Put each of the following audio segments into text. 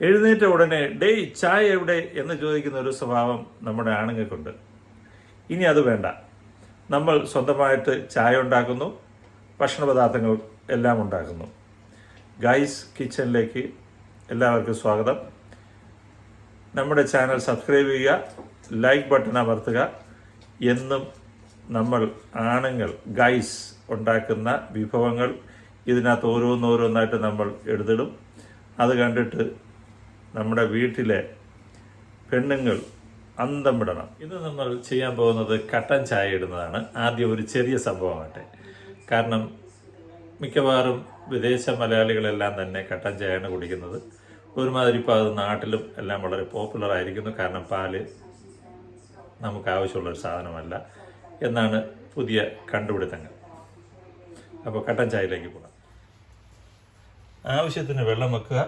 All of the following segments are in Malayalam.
എഴുന്നേറ്റ ഉടനെ ഡേയ് ചായ എവിടെ എന്ന് ചോദിക്കുന്ന ഒരു സ്വഭാവം നമ്മുടെ ആണുങ്ങൾക്കുണ്ട്. ഇനി അത് വേണ്ട. നമ്മൾ സ്വന്തമായിട്ട് ചായ ഉണ്ടാക്കുന്നു, ഭക്ഷണ പദാർത്ഥങ്ങൾ എല്ലാം ഉണ്ടാക്കുന്നു. ഗൈസ് കിച്ചണിലേക്ക് എല്ലാവർക്കും സ്വാഗതം. നമ്മുടെ ചാനൽ സബ്സ്ക്രൈബ് ചെയ്യുക, ലൈക്ക് ബട്ടൺ അമർത്തുക. എന്നും നമ്മൾ ആണുങ്ങൾ ഗൈസ് ഉണ്ടാക്കുന്ന വിഭവങ്ങൾ ഇതിനകത്ത് ഓരോന്നോരോന്നായിട്ട് നമ്മൾ എടുത്തിടും. അത് കണ്ടിട്ട് നമ്മുടെ വീട്ടിലെ പെണ്ണുങ്ങൾ അന്തം വിടണം. ഇന്ന് നമ്മൾ ചെയ്യാൻ പോകുന്നത് കട്ടൻ ചായ ഇടുന്നതാണ്. ആദ്യം ഒരു ചെറിയ സംഭവമാകട്ടെ. കാരണം മിക്കവാറും വിദേശ മലയാളികളെല്ലാം തന്നെ കട്ടൻ ചായയാണ് കുടിക്കുന്നത്. ഒരുമാതിരി ഇപ്പോൾ അത് നാട്ടിലും എല്ലാം വളരെ പോപ്പുലർ ആയിരിക്കുന്നു. കാരണം പാല് നമുക്ക് ആവശ്യമുള്ളൊരു സാധനമല്ല എന്നാണ് പുതിയ കണ്ടുപിടുത്തങ്ങൾ. അപ്പോൾ കട്ടൻ ചായയിലേക്ക് പോകാം. ആവശ്യത്തിന് വെള്ളം വെക്കുക.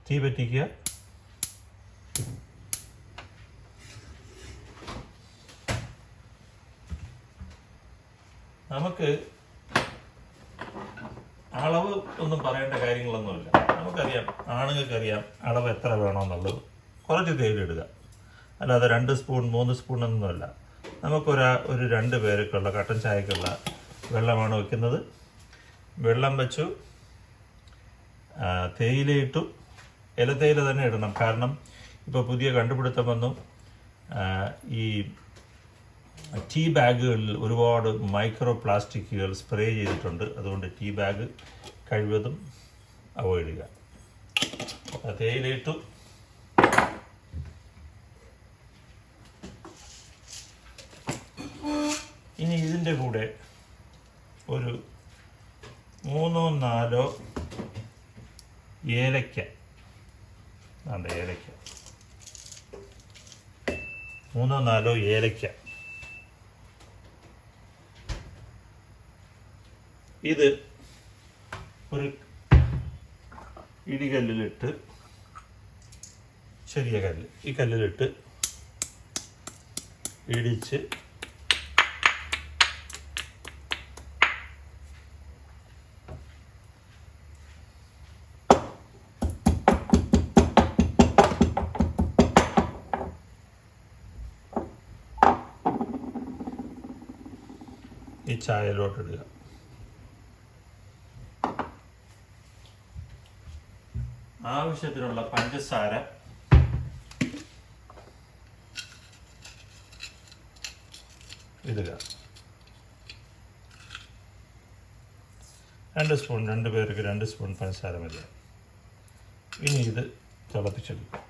തീ പറ്റിക്കുക. നമുക്ക് അളവ് ഒന്നും പറയേണ്ട കാര്യങ്ങളൊന്നുമില്ല. നമുക്കറിയാം, ആണുങ്ങൾക്കറിയാം അളവ് എത്ര വേണമെന്നുള്ളത്. കുറച്ച് തേയിലിടുക, അല്ലാതെ 2 സ്പൂൺ 3 സ്പൂൺ ഒന്നുമല്ല. നമുക്കൊരു 2 പേർക്കുള്ള കട്ടൻ ചായക്കുള്ള വെള്ളമാണ് വയ്ക്കുന്നത്. വെള്ളം വെച്ചു, തേയിലയിട്ടു. ഇലത്തേയില തന്നെ ഇടണം. കാരണം ഇപ്പോൾ പുതിയ കണ്ടുപിടുത്തം വന്നു. ഈ ടീ ബാഗുകളിൽ ഒരുപാട് മൈക്രോ പ്ലാസ്റ്റിക്കുകൾ സ്പ്രേ ചെയ്തിട്ടുണ്ട്. അതുകൊണ്ട് ടീ ബാഗ് കഴിവതും അവോയ്ഡ് ചെയ്യുക. തേയിലയിട്ടു. ഇനി ഇതിൻ്റെ കൂടെ ഒരു 3-4 ഏലക്ക. ഏലക്ക 3-4 ഏലക്ക. ഇത് ഒരു ഇടികല്ലിലിട്ട്, ചെറിയ കല്ല്, ഈ കല്ലിലിട്ട് ഇടിച്ച് ഈ ചായയിലോട്ടിടുക. ആവശ്യത്തിനുള്ള പഞ്ചസാര ഇടുക. 2 സ്പൂൺ, 2 പേർക്ക് 2 സ്പൂൺ പഞ്ചസാര മതി. ഇനി ഇത് തിളപ്പിച്ചെടുക്കുക.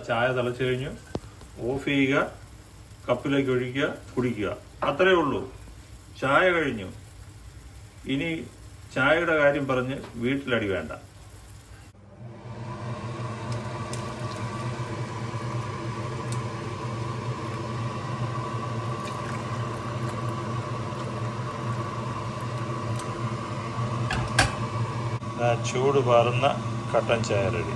ചായ തിളച്ച് കഴിഞ്ഞു. ഓഫ് ചെയ്യുക, കപ്പിലേക്ക് ഒഴിക്കുക, കുടിക്കുക. അത്രേ ഉള്ളൂ. ചായ കഴിഞ്ഞു. ഇനി ചായയുടെ കാര്യം പറഞ്ഞ് വീട്ടിലടി വേണ്ട. ചൂട് പാറുന്ന കട്ടൻ ചായ റെഡി.